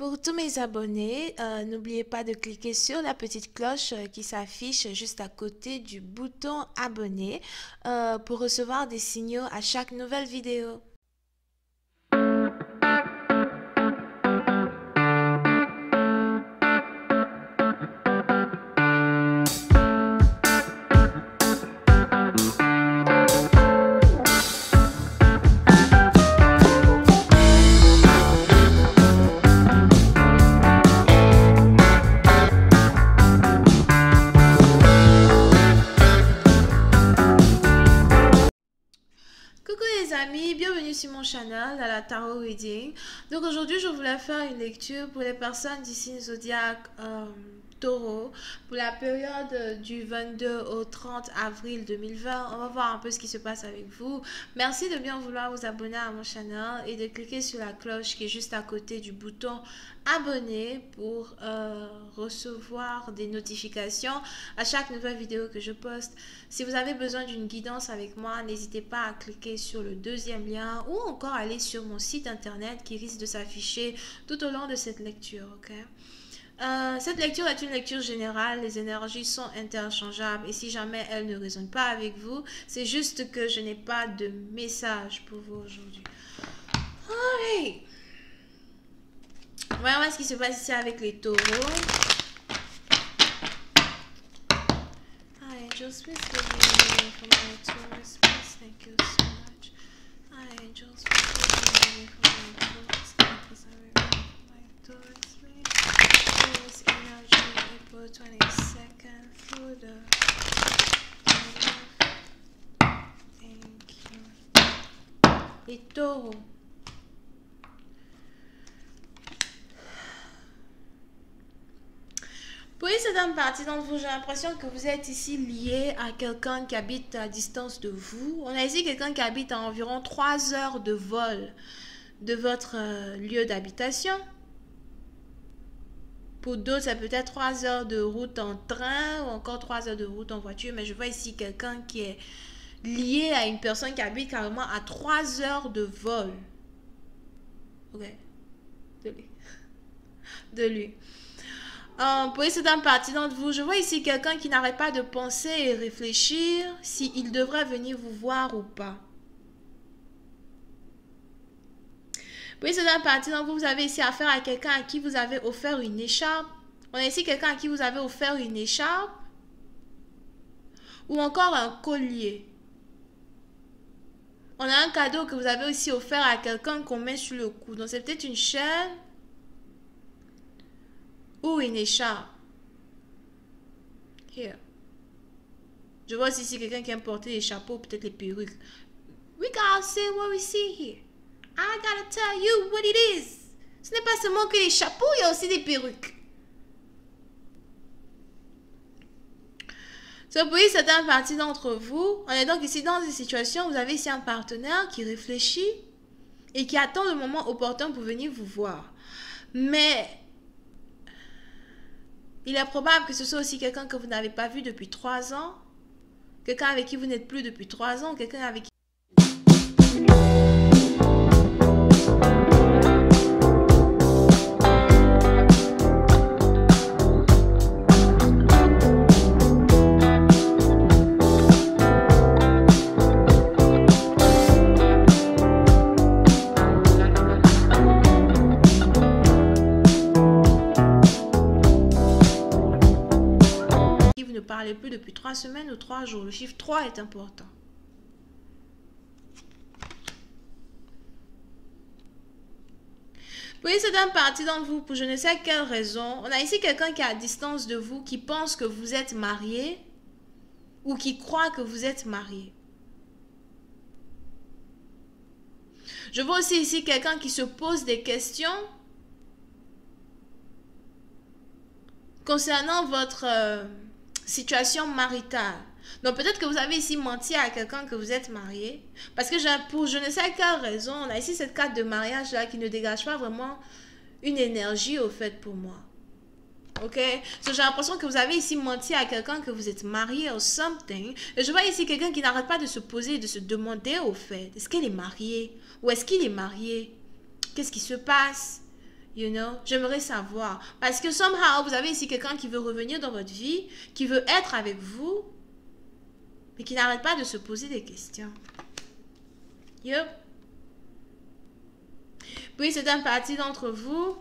Pour tous mes abonnés, n'oubliez pas de cliquer sur la petite cloche qui s'affiche juste à côté du bouton abonner pour recevoir des signaux à chaque nouvelle vidéo. Coucou les amis, bienvenue sur mon channel à la Tarot Reading. Donc aujourd'hui je voulais faire une lecture pour les personnes du signe zodiaque Taureau pour la période du 22 au 30 avril 2020. On va voir un peu ce qui se passe avec vous. Merci de bien vouloir vous abonner à mon channel et de cliquer sur la cloche qui est juste à côté du bouton abonner pour recevoir des notifications à chaque nouvelle vidéo que je poste. Si vous avez besoin d'une guidance avec moi, n'hésitez pas à cliquer sur le deuxième lien ou encore aller sur mon site internet qui risque de s'afficher tout au long de cette lecture. Cette lecture est une lecture générale, les énergies sont interchangeables et si jamais elles ne résonnent pas avec vous, c'est juste que je n'ai pas de message pour vous aujourd'hui. Alright. Voyons voir ce qui se passe ici avec les taureaux. Hi angels, please give me for my Taurus, please, thank you so much. Hi angels, please give me for my Taurus, please, for my Taurus, please. Taurus energy, April 22nd through the 20th. Thank you. Les taureaux. Pour une certaine partie d'entre vous, j'ai l'impression que vous êtes ici lié à quelqu'un qui habite à distance de vous. On a ici quelqu'un qui habite à environ 3 heures de vol de votre lieu d'habitation. Pour d'autres, ça peut être 3 heures de route en train ou encore 3 heures de route en voiture. Mais je vois ici quelqu'un qui est lié à une personne qui habite carrément à 3 heures de vol. Ok. De lui. Pour une certaine partie d'entre vous, je vois ici quelqu'un qui n'arrête pas de penser et réfléchir s'il devrait venir vous voir ou pas. Pour une certaine partie d'entre vous, vous avez ici affaire à quelqu'un à qui vous avez offert une écharpe. On a ici quelqu'un à qui vous avez offert une écharpe ou encore un collier. On a un cadeau que vous avez aussi offert à quelqu'un qu'on met sur le cou. Donc c'est peut-être une chaîne ou une écharpe. Here. Je vois aussi ici quelqu'un qui aime porter les chapeaux, peut-être les perruques. We gotta see what we see here. I gotta tell you what it is. Ce n'est pas seulement que les chapeaux, il y a aussi des perruques. So, pour une certaine partie d'entre vous, on est donc ici dans une situation où vous avez ici un partenaire qui réfléchit et qui attend le moment opportun pour venir vous voir. Mais il est probable que ce soit aussi quelqu'un que vous n'avez pas vu depuis 3 ans, quelqu'un avec qui vous n'êtes plus depuis 3 ans, quelqu'un avec qui... vous ne parlez plus depuis 3 semaines ou 3 jours. Le chiffre 3 est important. Pour une certaine partie d'entre vous, pour je ne sais quelle raison, on a ici quelqu'un qui est à distance de vous, qui pense que vous êtes marié ou qui croit que vous êtes marié. Je vois aussi ici quelqu'un qui se pose des questions concernant votre situation maritale. Donc peut-être que vous avez ici menti à quelqu'un que vous êtes marié. Parce que pour je ne sais quelle raison, on a ici cette carte de mariage là qui ne dégage pas vraiment une énergie au fait pour moi. Ok? So, j'ai l'impression que vous avez ici menti à quelqu'un que vous êtes marié ou something. Et je vois ici quelqu'un qui n'arrête pas de se poser et de se demander au fait, est-ce qu'elle est mariée? Ou est-ce qu'il est marié? Qu'est-ce qui se passe? You know, j'aimerais savoir. Parce que somehow, vous avez ici quelqu'un qui veut revenir dans votre vie, qui veut être avec vous, mais qui n'arrête pas de se poser des questions. Yup. Puis, c'est une partie d'entre vous.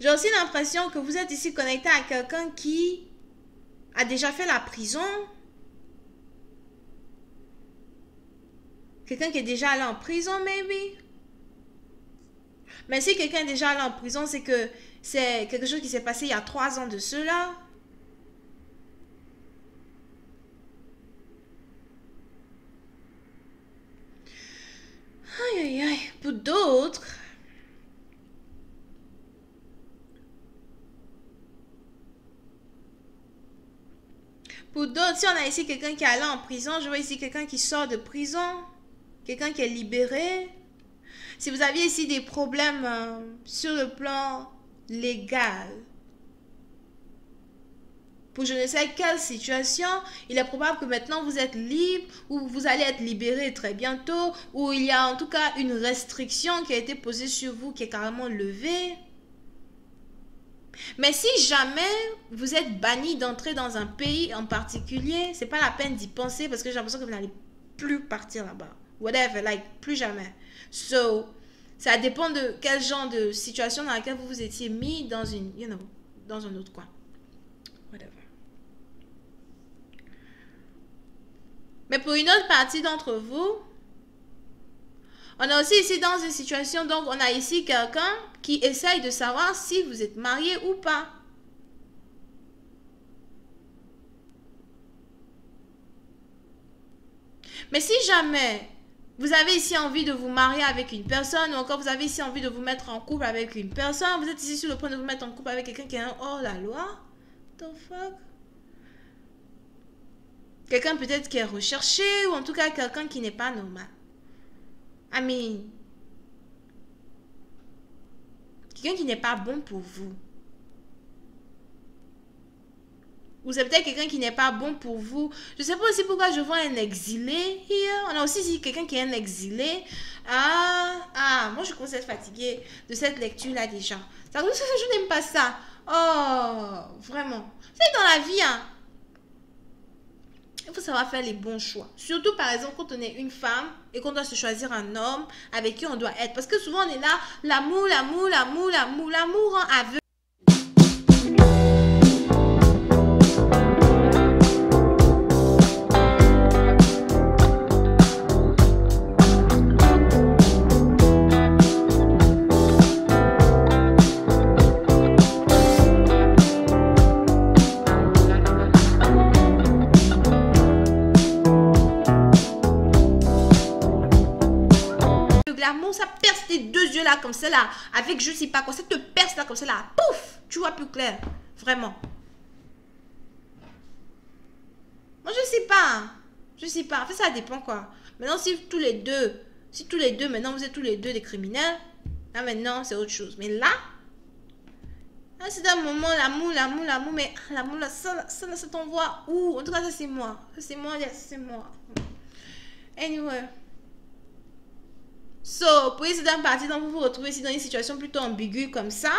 J'ai aussi l'impression que vous êtes ici connecté à quelqu'un qui a déjà fait la prison. Quelqu'un qui est déjà allé en prison, maybe. Mais si quelqu'un est déjà allé en prison, c'est que c'est quelque chose qui s'est passé il y a 3 ans de cela. Aïe, aïe, aïe. Pour d'autres, si on a ici quelqu'un qui est allé en prison, je vois ici quelqu'un qui sort de prison, quelqu'un qui est libéré. Si vous aviez ici des problèmes sur le plan légal, pour je ne sais quelle situation, il est probable que maintenant vous êtes libre ou vous allez être libéré très bientôt, ou il y a en tout cas une restriction qui a été posée sur vous qui est carrément levée. Mais si jamais vous êtes banni d'entrer dans un pays en particulier, c'est pas la peine d'y penser parce que j'ai l'impression que vous n'allez plus partir là-bas. Whatever, like, plus jamais. So, ça dépend de quel genre de situation dans laquelle vous vous étiez mis dans une, you know, dans un autre coin. Whatever. Mais pour une autre partie d'entre vous, on est aussi ici dans une situation, donc on a ici quelqu'un qui essaye de savoir si vous êtes marié ou pas. Mais si jamais vous avez ici envie de vous marier avec une personne, ou encore vous avez ici envie de vous mettre en couple avec une personne, vous êtes ici sur le point de vous mettre en couple avec quelqu'un qui est hors la loi, the fuck? Quelqu'un peut-être qui est recherché, ou en tout cas quelqu'un qui n'est pas normal. I mean, quelqu'un qui n'est pas bon pour vous. Ou c'est peut-être quelqu'un qui n'est pas bon pour vous. Je ne sais pas aussi pourquoi je vois un exilé here. On a aussi ici quelqu'un qui est un exilé. Moi je commence à être fatiguée de cette lecture-là déjà. Je n'aime pas ça. Oh, vraiment. C'est dans la vie, hein. Il faut savoir faire les bons choix. Surtout, par exemple, quand on est une femme et qu'on doit se choisir un homme avec qui on doit être. Parce que souvent, on est là, l'amour rend aveugle. L'amour, ça perce tes 2 yeux là comme ça là, avec je sais pas quoi, ça te perce là comme ça là, pouf, tu vois plus clair, vraiment. Moi je sais pas, en fait ça dépend quoi. Maintenant si tous les deux, maintenant vous êtes tous les deux des criminels, là maintenant c'est autre chose. Mais là c'est un moment, l'amour, mais l'amour là, ça t'envoie où? En tout cas ça c'est moi, c'est moi. Anyway. So, pour essayer d'une partie, donc vous vous retrouvez ici dans une situation plutôt ambiguë comme ça.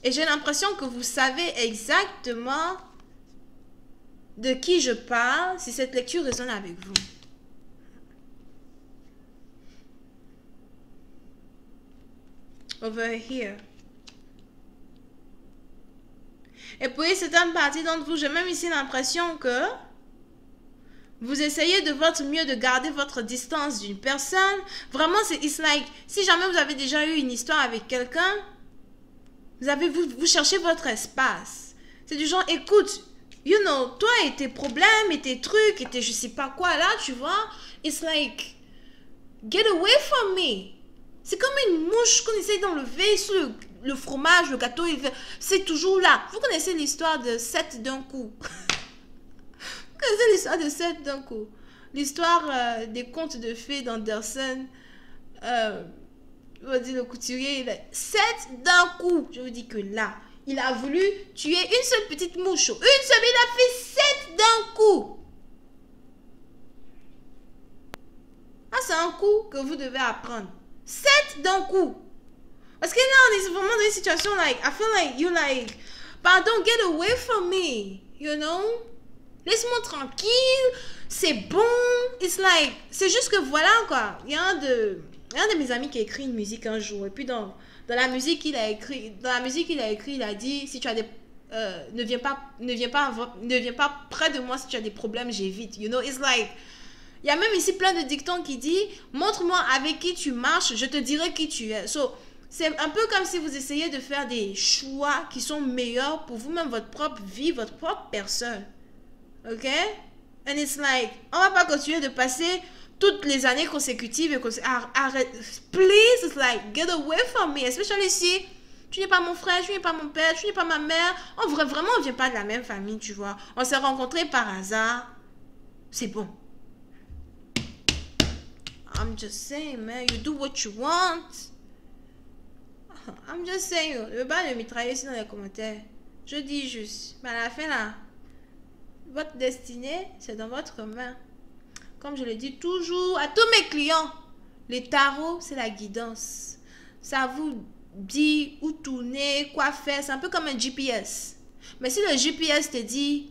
Et j'ai l'impression que vous savez exactement de qui je parle si cette lecture résonne avec vous. Over here. Et puis, c'est une partie d'entre vous, j'ai même ici l'impression que vous essayez de votre mieux de garder votre distance d'une personne. Vraiment, c'est like, si jamais vous avez déjà eu une histoire avec quelqu'un, vous cherchez votre espace. C'est du genre, écoute, you know, toi et tes problèmes et tes trucs et tes je sais pas quoi là, tu vois, it's like, get away from me. C'est comme une mouche qu'on essaye d'enlever sur le fromage, le gâteau, c'est toujours là. Vous connaissez l'histoire de 7 d'un coup. Vous connaissez l'histoire de 7 d'un coup. L'histoire des contes de fées d'Andersen. On va dire le couturier, 7 d'un coup. Je vous dis que là, il a voulu tuer une seule petite mouche. Une seule, il a fait 7 d'un coup. Ah, c'est un coup que vous devez apprendre. 7 d'un coup. Parce que là, on est vraiment dans une situation like, I feel like you like, pardon, get away from me, you know? Laisse-moi tranquille, c'est bon. It's like, c'est juste que voilà quoi. Il y a un de mes amis qui a écrit une musique un jour. Et puis dans la musique qu'il a écrit, il a dit, si tu as des, ne viens pas près de moi si tu as des problèmes, j'évite. You know, it's like, il y a même ici plein de dictons qui dit, montre-moi avec qui tu marches, je te dirai qui tu es. So, c'est un peu comme si vous essayez de faire des choix qui sont meilleurs pour vous-même, votre propre vie, votre propre personne. Ok? And it's like, on va pas continuer de passer toutes les années consécutives et arrête. Please, it's like, get away from me. Especially si tu n'es pas mon frère, tu n'es pas mon père, tu n'es pas ma mère. Vraiment, on vient pas de la même famille, tu vois. On s'est rencontrés par hasard. C'est bon. I'm just saying, man, you do what you want. I'm just saying, je ne veux pas le mitrailler ici dans les commentaires. Je dis juste, mais à la fin là, votre destinée, c'est dans votre main. Comme je le dis toujours à tous mes clients, les tarots, c'est la guidance. Ça vous dit où tourner, quoi faire. C'est un peu comme un GPS. Mais si le GPS te dit,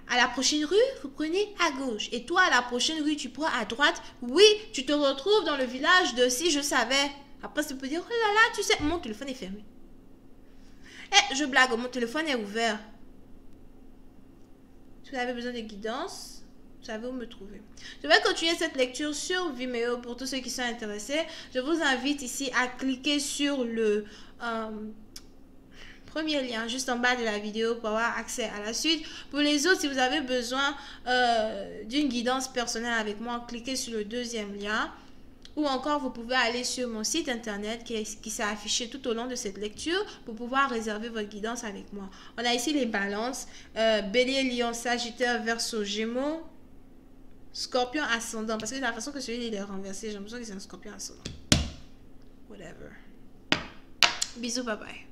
à la prochaine rue, vous prenez à gauche. Et toi, à la prochaine rue, tu prends à droite. Oui, tu te retrouves dans le village de si je savais. Après, tu peux dire, oh là là, tu sais, mon téléphone est fermé. Eh, je blague, mon téléphone est ouvert. Si vous avez besoin de guidance, vous savez où me trouver. Je vais continuer cette lecture sur Vimeo pour tous ceux qui sont intéressés. Je vous invite ici à cliquer sur le premier lien juste en bas de la vidéo pour avoir accès à la suite. Pour les autres, si vous avez besoin d'une guidance personnelle avec moi, cliquez sur le deuxième lien. Ou encore, vous pouvez aller sur mon site internet qui s'est affiché tout au long de cette lecture pour pouvoir réserver votre guidance avec moi. On a ici les balances. Bélier, Lion, Sagittaire, Verseau, Gémeaux, Scorpion, Ascendant. Parce que la façon que celui-là est renversé, j'ai l'impression que c'est un Scorpion ascendant. Whatever. Bisous, bye bye.